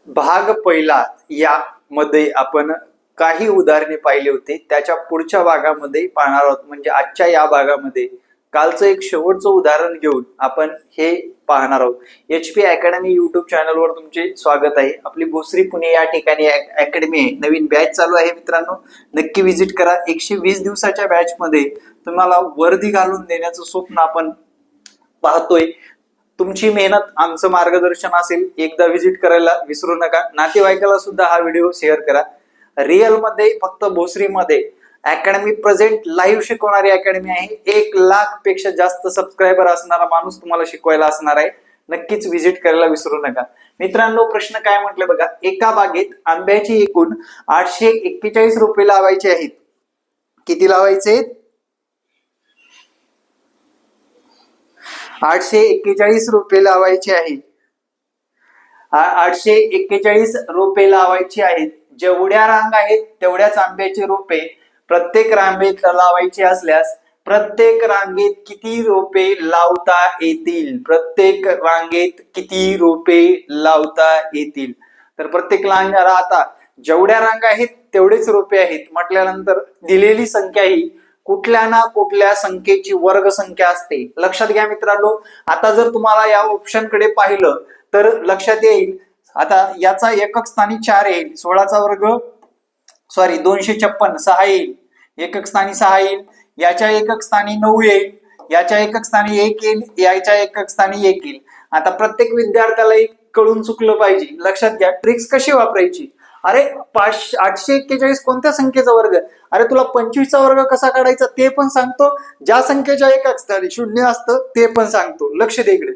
भाग पहिला यामध्ये आपण काही उदाहरणे पाहिली होती. त्याच्या पुढच्या भागामध्ये पाहणार आहोत, म्हणजे आजच्या या भागामध्ये कालचं एक शेवटचं उदाहरण घेऊन आपण हे पाहणार आहोत. HP अकॅडमी युट्यूब चॅनलवर तुमचे स्वागत आहे. आपली भोसरी पुणे या ठिकाणी अकॅडमी आहे. नवीन बॅच चालू आहे मित्रांनो, नक्की विजिट करा. 120 दिवसाच्या बॅच मध्ये तुम्हाला वर्दी घालून देण्याचं स्वप्न आपण पाहतोय. तुमची मेहनत आमचं मार्गदर्शन असेल. एकदा विजिट करायला विसरू नका. नातेवाईकाला सुद्धा हा व्हिडिओ शेअर करा. रिअल मध्ये फक्त भोसरीमध्ये अकॅडमी प्रेझेंट लाईव्ह शिकवणारी अकॅडमी आहे. 1 लाख पेक्षा जास्त सबस्क्रायबर असणारा माणूस तुम्हाला शिकवायला असणार आहे. नक्कीच विजिट करायला विसरू नका. मित्रांनो, प्रश्न काय म्हटले बघा. एका बागेत आंब्याची एकूण 841 रोपे लावायची आहेत. किती लावायचे? 841 रोपे लावायची आहे. 841 रोपे लावायची आहेत. जेवढ्या रांग आहेत तेवढ्याच आंब्याची रोपे प्रत्येक रांगेत लावायची असल्यास प्रत्येक रांगेत किती रोपे लावता येतील? प्रत्येक रांगेत किती रोपे लावता येतील? तर प्रत्येक रांगा, आता जेवढ्या रांगा आहेत तेवढेच रोपे आहेत म्हटल्यानंतर दिलेली संख्या ही कुठल्या ना कुठल्या संख्येची वर्ग संख्या असते. लक्षात घ्या मित्रांनो. आता जर तुम्हाला या ऑप्शन कडे पाहिलं तर लक्षात येईल, आता याचा एकक स्थानी 4 येईल. 16चा वर्ग 256 6 येईल. एकक स्थानी 6 येईल. याच्या एकक स्थानी 9 येईल. याच्या एकक स्थानी 1 येईल. याच्या एकक स्थानी 1 येईल. आता प्रत्येक विद्यार्थ्याला एक कळून चुकलं पाहिजे. लक्षात घ्या, ट्रिक्स कशी वापरायची. अरे 841 कोणत्या संख्येचा वर्ग? अरे तुला 25चा वर्ग कसा काढायचा ते पण सांगतो. ज्या संख्येच्या एकक स्थानी 0 असतं ते पण सांगतो. लक्ष दे इकडे.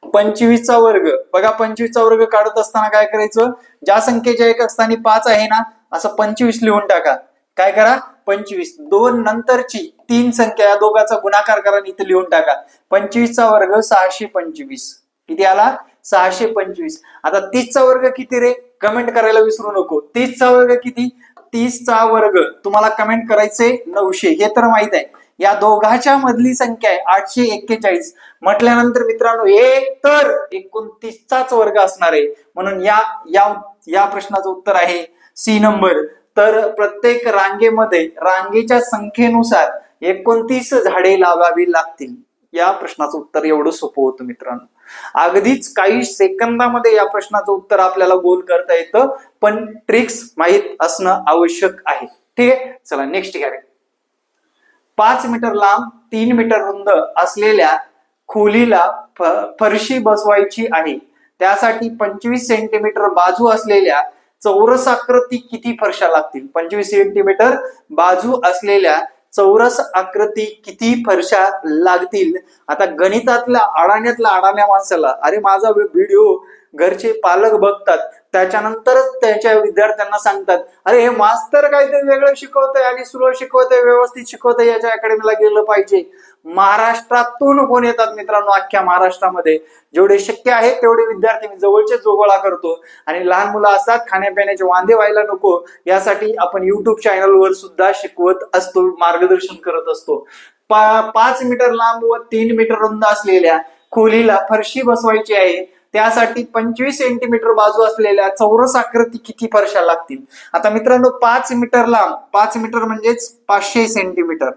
25चा वर्ग बघा. 25चा वर्ग काढत असताना काय करायचं? ज्या संख्येच्या एकक स्थानी 5 आहे ना, असं 25 लिहून टाका. काय करा? 25. 2 नंतरची 3 संख्या, या दोघांचा गुणाकार करा आणि इथे लिहून टाका. 25चा वर्ग 625. किती आला? 625. आता 30चा वर्ग किती रे? कमेंट करायला विसरू नको. 30चा वर्ग किती? 30चा वर्ग तुम्हाला कमेंट करायचे 900. हे तर माहित आहे. या दोघांच्या मधली संख्या आहे 841 म्हटल्यानंतर मित्रांनो एक तर 29चाच वर्ग असणार आहे. म्हणून या प्रश्नाचं उत्तर आहे सी नंबर. तर प्रत्येक रांगेमध्ये रांगेच्या संख्येनुसार 29 झाडे लावावी लागतील. या प्रश्नाचं उत्तर एवढं सोपं होतं मित्रांनो. अगदीच काही सेकंदामध्ये या प्रश्नाचं उत्तर आपल्याला गोल करता येतं, पण ट्रिक्स माहित असणं आवश्यक आहे. ठीक आहे, चला नेक्स्ट घ्या. 5 मीटर लांब 3 मीटर रुंद असलेल्या खोलीला फरशी बसवायची आहे. त्यासाठी 25 सेंटीमीटर बाजू असलेल्या चौरस आकृती किती फरशा लागतील? 25 सेंटीमीटर बाजू असलेल्या चौरस आकृती किती फरशा लागतील? आता गणितातल्या अडाण्यातल्या माणसाला, अरे माझा व्हिडिओ घरचे पालक बघतात, त्याच्यानंतरच त्याच्या विद्यार्थ्यांना सांगतात, अरे हे मास्तर काहीतरी वेगळं शिकवतंय आणि स्लो शिकवतंय, व्यवस्थित शिकवतंय, याच्या अकॅडमीला गेलं पाहिजे. महाराष्ट्रातून कोण येतात मित्रांनो? अख्ख्या महाराष्ट्रामध्ये जेवढे शक्य आहे तेवढे विद्यार्थी मी जवळचे जोगोळा करतो. आणि लहान मुलं असतात, खाण्यापिण्याचे वांदे व्हायला नको यासाठी आपण युट्यूब चॅनलवर सुद्धा शिकवत असतो, मार्गदर्शन करत असतो. 5 मीटर लांब व 3 मीटर रुंद असलेल्या खोलीला फरशी बसवायची आहे. त्यासाठी 25 सेंटीमीटर बाजू असलेल्या चौरस आकृती किती फरशा लागतील? आता मित्रांनो 5 मीटर लांब, 5 मीटर म्हणजेच 500 सेंटीमीटर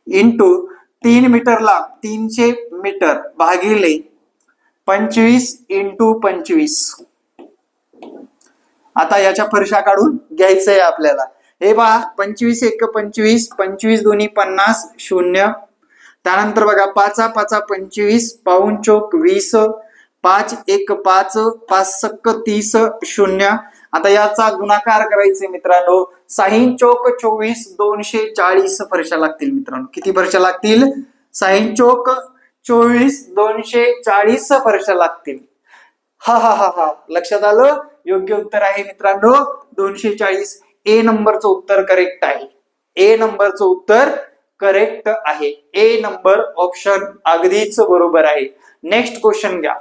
इंटू 3 मीटर लांब 300 मीटर भागिले 25 इंटू 25. आता याच्या फरशा काढून घ्यायचंय आपल्याला. हे पहा, 25 एक 25, 25 दोन्ही 50, 0. त्यानंतर बघा 5 5 25, पाऊण चोक 20, 5 1 5, 5 सक 30, 0. आता याचा गुणाकार करायचे मित्रांनो. 6 चोक 24, 240 फरशा लागतील मित्रांनो. किती फरशा लागतील? 6 चोक 24, 240 फरशा लागतील. हा लक्षात आलं? योग्य उत्तर आहे मित्रांनो 240. ए नंबरचं उत्तर करेक्ट आहे. ए नंबरचं उत्तर करेक्ट आहे. ए नंबर ऑप्शन अगदीच बरोबर आहे. नेक्स्ट क्वेश्चन घ्या.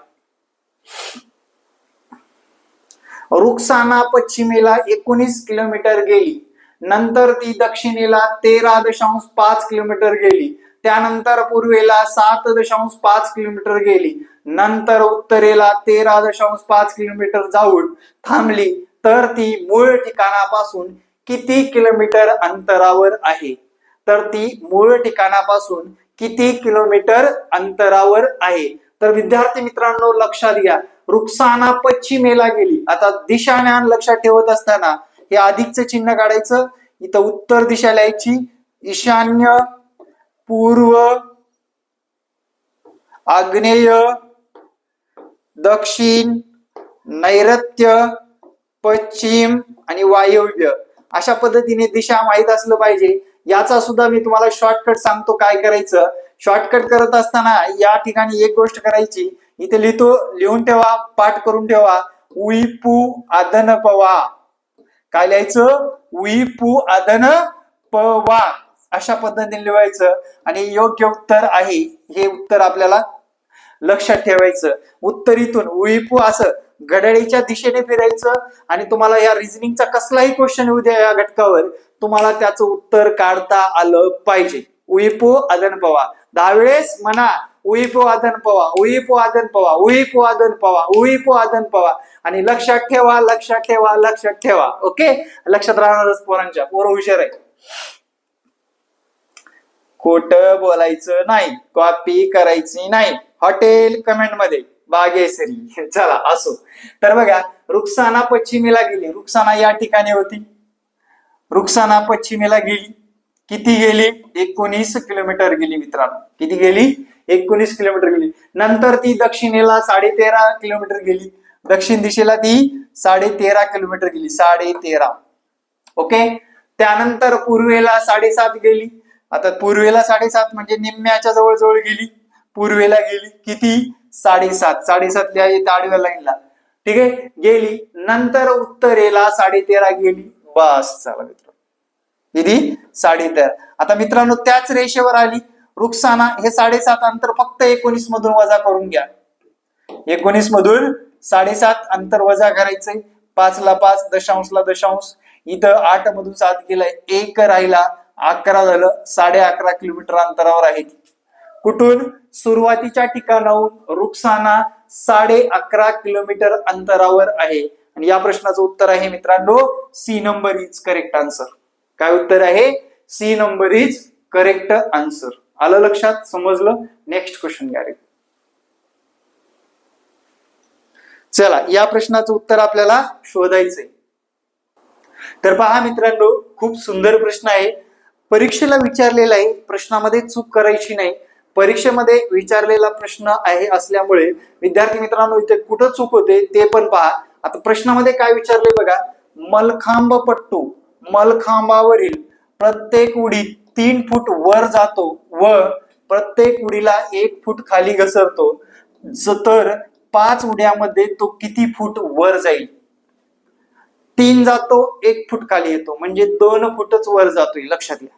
रुक्साना पश्चिमेला 19 किलोमीटर गेली. नंतर ती दक्षिणेला 13.5 किलोमीटर गेली. त्यानंतर पूर्वेला 7.5 किलोमीटर गेली, नंतर उत्तरेला 13.5 किलोमीटर जाऊन थांबली, तर ती मूळ ठिकाणापासून किती किलोमीटर अंतरावर आहे? तर ती मूळ ठिकाणापासून किती किलोमीटर अंतरावर आहे? तर विद्यार्थी मित्रांनो लक्षात घ्या, रुक्साना पश्चिमेला गेली. आता दिशाज्ञान लक्षात ठेवत असताना हे अधिकचं चिन्ह काढायचं, इथं उत्तर दिशा लिहायची, ईशान्य, पूर्व, आग्नेय, दक्षिण, नैऋत्य, पश्चिम आणि वायव्य अशा पद्धतीने दिशा माहित असलं पाहिजे. याचा सुद्धा मी तुम्हाला शॉर्टकट सांगतो काय करायचं. शॉर्टकट करत असताना या ठिकाणी एक गोष्ट करायची, इथे लिहून ठेवा, पाठ करून ठेवा, उईपू आदन पवा. काय लिहायचं? उईपू आदन पवा अशा पद्धतीने लिहायचं आणि योग्य उत्तर आहे हे उत्तर आपल्याला लक्षात ठेवायचं. उत्तरीतून उईपू असं घड्याळीच्या दिशेने फिरायचं आणि तुम्हाला या रिझनिंगचा कसलाही क्वेश्चन येऊ द्या या घटकावर, तुम्हाला त्याचं उत्तर काढता आलं पाहिजे. उईपू आदन पवा 10 वेळेस म्हणा, उईपू आदन पवा, उईपू आदन पवा, उईपू आदन पवा, उईपू आदन पवा. आणि लक्षात ठेवा, लक्षात ठेवा, लक्षात ठेवा. ओके, लक्षात राहणारच पोरांच्या, पोरं हुशार आहे. खोटं बोलायचं नाही, कॉपी करायची नाही. हॉटेल कमेंट मध्ये बागेसरी. चला असो. तर बघा, रुक्साना पश्चिमेला गेली. रुक्साना या ठिकाणी होती. रुक्साना पश्चिमेला गेली. किती गेली? 19 किलोमीटर गेली मित्रांनो. किती गेली? 19 किलोमीटर गेली. नंतर ती दक्षिणेला 13.5 किलोमीटर गेली. दक्षिण दिशेला ती 13.5 किलोमीटर गेली. 13.5. ओके. त्यानंतर पूर्वेला 7.5 गेली. आता पूर्वेला 7.5 म्हणजे निम्म्याच्या जवळ गेली. पूर्वेला गेली किती? 7.5. 7.5 लिहायची आडव्या लाईनला. ठीक आहे, गेली. नंतर उत्तरेला 13.5 गेली. बस चला मित्र, किती? 13.5. आता मित्रांनो त्याच रेषेवर आली रुक्साना. हे 7.5 अंतर फक्त 19 मधून वजा करून घ्या. 19 मधून 7.5 अंतर वजा करायचंय. 5 ला 5, दशांशला दशांश. इथं 8 मधून 7 गेलाय, 1 राहिला, 11 झालं. 11.5 किलोमीटर अंतरावर आहे. कुठून? सुरुवातीच्या ठिकाणाहून रुक्साना 11.5 किलोमीटर अंतरावर आहे. आणि या प्रश्नाचं उत्तर आहे मित्रांनो C number is correct answer. काय उत्तर आहे? C number is correct answer. आलं लक्षात? समजलं? नेक्स्ट क्वेश्चन घ्या. चला, या प्रश्नाचं उत्तर आपल्याला शोधायचंय. तर पहा मित्रांनो, खूप सुंदर प्रश्न आहे. परीक्षेला विचारलेला आहे, प्रश्नामध्ये चूक करायची नाही. परीक्षेमध्ये विचारलेला प्रश्न आहे असल्यामुळे विद्यार्थी मित्रांनो इथे कुठं चूक होते ते पण पहा. आता प्रश्नामध्ये काय विचारले बघा, मलखांब पट्टू मलखांबावरील प्रत्येक उडी 3 फूट वर जातो व प्रत्येक उडीला 1 फूट खाली घसरतो, तर 5 उड्यामध्ये तो किती फूट वर जाईल? 3 जातो, 1 फूट खाली येतो, म्हणजे 2 फूटच वर जातोय. लक्षात घ्या,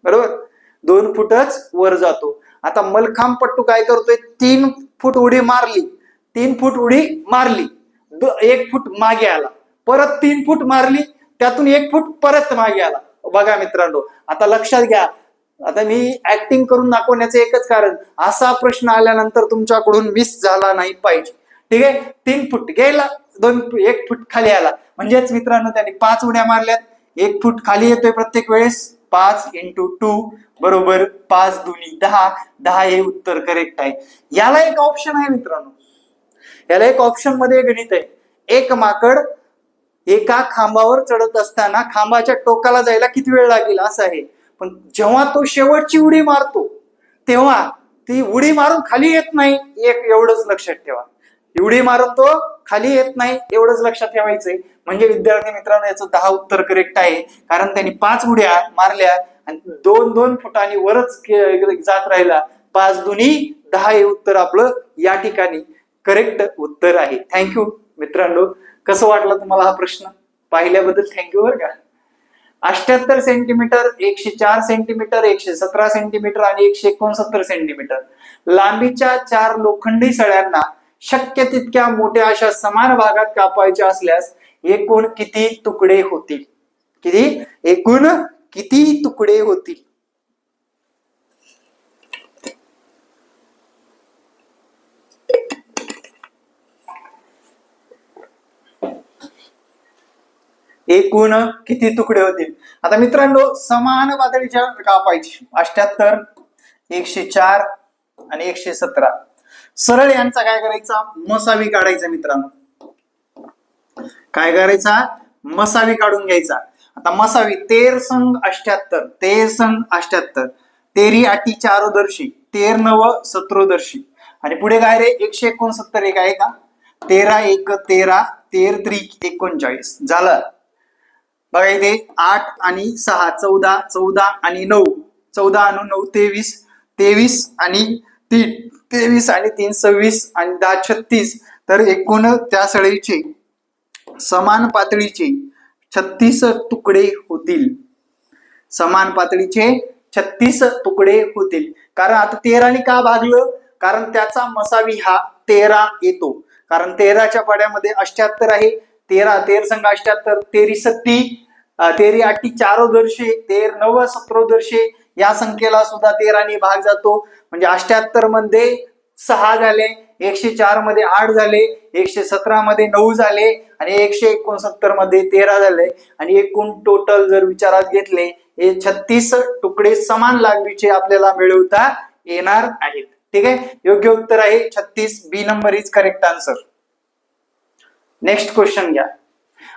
बरोबर? 2 फूटच वर जातो. आता मलखांब पट्टू काय करतोय? 3 फूट उडी मारली, 3 फूट उडी मारली, 1 फूट मागे आला, परत 3 फूट मारली, त्यातून 1 फूट परत मागे आला. बघा मित्रांनो, आता लक्षात घ्या. आता मी ऍक्टिंग करून दाखवण्याचं एकच कारण, असा प्रश्न आल्यानंतर तुमच्याकडून मिस झाला नाही पाहिजे. ठीक आहे, 3 फूट गेला, 1 फूट खाली आला, म्हणजेच मित्रांनो त्यांनी 5 उड्या मारल्यात, 1 फूट खाली येतोय प्रत्येक वेळेस. 5 × 2 बरोबर 5 दुनी 10. 10 हे उत्तर करेक्ट आहे. याला एक ऑप्शन आहे मित्रांनो, याला एक ऑप्शन मध्ये गणित आहे. एक माकड एका खांबावर चढत असताना खांबाच्या टोकाला जायला किती वेळ लागेल असं आहे, पण जेव्हा तो शेवटची उडी मारतो तेव्हा ती उडी मारून खाली येत नाही. एवढंच लक्षात ठेवा, उडी मारून तो खाली येत नाही, एवढंच लक्षात ठेवायचंय. म्हणजे विद्यार्थी मित्रांनो याचं 10 उत्तर करेक्ट आहे, कारण त्यांनी 5 उड्या मारल्या आणि 2-2 फुटांनी वरच जात राहिला. 5 दुनी 10 हे उत्तर आपलं या ठिकाणी करेक्ट उत्तर आहे. थँक्यू मित्रांनो. कसं वाटलं तुम्हाला हा प्रश्न? पाहिल्याबद्दल थँक्यू बरं का. 78 सेंटीमीटर, 104 सेंटीमीटर, 117 सेंटीमीटर आणि 169 सेंटीमीटर लांबीच्या 4 लोखंडी सळ्यांना शक्य तितक्या मोठ्या अशा समान भागात कापायच्या असल्यास एकूण किती तुकडे होतील? एकूण किती तुकडे होतील? एकूण किती तुकडे होतील? आता मित्रांनो समान पातळीच्या कापायची 78, 104 आणि 117. सरळ यांचा काय करायचा? मसावी काढायचा मित्रांनो. काय करायचा? मसावी काढून घ्यायचा. आता मसावी 13 संग 78, 13 संग 78, 13 आठी चारोदर्शी, 13 नव सत्रोदर्शी आणि पुढे काय रे? 169 एक आहे का? 13 एक 13, 13 त्रिक 39 झालं. बघा इथे 8 आणि 6 14, 14 आणि 9, 14 आणि 9 23, 23 आणि 3 23 आणि 3 26 आणि 10 36. तर एकूण त्या सळईचे समान पातळीचे 36 तुकडे होतील. समान पातळीचे 36 तुकडे होतील. कारण आता 13 ने का भागलं? कारण त्याचा मसावी हा 13 येतो. कारण 13च्या पाड्यामध्ये 78 आहे. 13 संग 78, 13 सत्ती, 13 आठी चारोदर्शे, 13 नव सत्रोदर्शे या संख्येला सुद्धा 13 ने भाग जातो. म्हणजे 78 मध्ये 6 झाले, 104 मध्ये 8 झाले, 117 मध्ये 9 झाले आणि 169 मध्ये 13 झाले आणि एकूण टोटल जर विचारात घेतले हे 36 तुकडे समान लांबीचे आपल्याला मिळवता येणार आहेत. ठीक आहे, योग्य उत्तर आहे 36. B number is correct answer. Next question घ्या.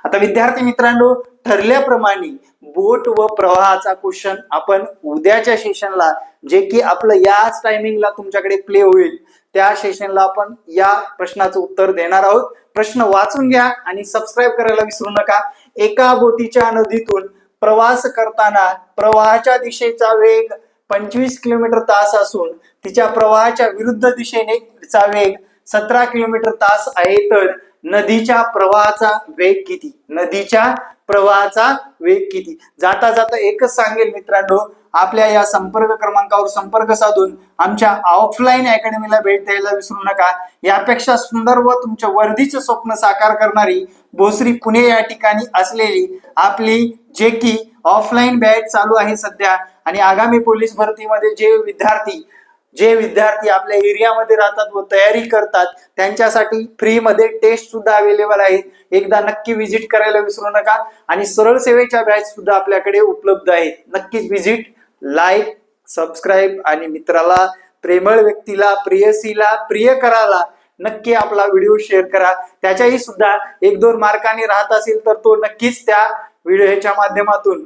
आता विद्यार्थी मित्रांनो ठरल्याप्रमाणे बोट व प्रवाहाचा क्वेश्चन आपण उद्याच्या सेशनला, जे की आपलं याच टायमिंगला तुमच्याकडे प्ले होईल, त्या सेशनला आपण या प्रश्नाचं उत्तर देणार आहोत. प्रश्न वाचून घ्या आणि सबस्क्राईब करायला विसरू नका. एका बोटीच्या नदीतून प्रवास करताना प्रवाहाच्या दिशेचा वेग 25 किलोमीटर तास असून तिच्या प्रवाहाच्या विरुद्ध दिशेने चा वेग 17 किलोमीटर तास आहे. तर नदीच्या प्रवाहाचा वेग किती? नदीच्या प्रवाहाचा वेग किती? जाता जाता एकच सांगेल मित्रांनो, आपल्या या संपर्क क्रमांकावर संपर्क साधून आमच्या ऑफलाईन अकॅडमीला भेट द्यायला विसरू नका. यापेक्षा सुंदर व तुमच्या वर्दीचे स्वप्न साकार करणारी भोसरी पुणे या ठिकाणी असलेली आपली जे की ऑफलाईन बॅच चालू आहे सध्या. आणि आगामी पोलीस भरतीमध्ये जे विद्यार्थी आपल्या एरियामध्ये राहतात व तयारी करतात त्यांच्यासाठी फ्री मध्ये टेस्ट सुद्धा अवेलेबल आहेत. एकदा नक्की विजिट करायला विसरू नका. आणि सरळ सेवेच्या बॅच सुद्धा आपल्याकडे उपलब्ध आहेत. नक्कीच विजिट, लाईक, सबस्क्राईब आणि मित्राला, प्रेमळ व्यक्तीला, प्रियसीला, प्रियकराला नक्की आपला व्हिडिओ शेअर करा. त्याच्याही सुद्धा 1-2 मार्काने राहत असेल तर तो नक्कीच त्या व्हिडिओच्या माध्यमातून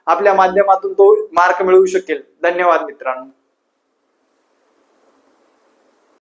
आपल्या माध्यमातून तो मार्क मिळवू शकेल. धन्यवाद मित्रांनो.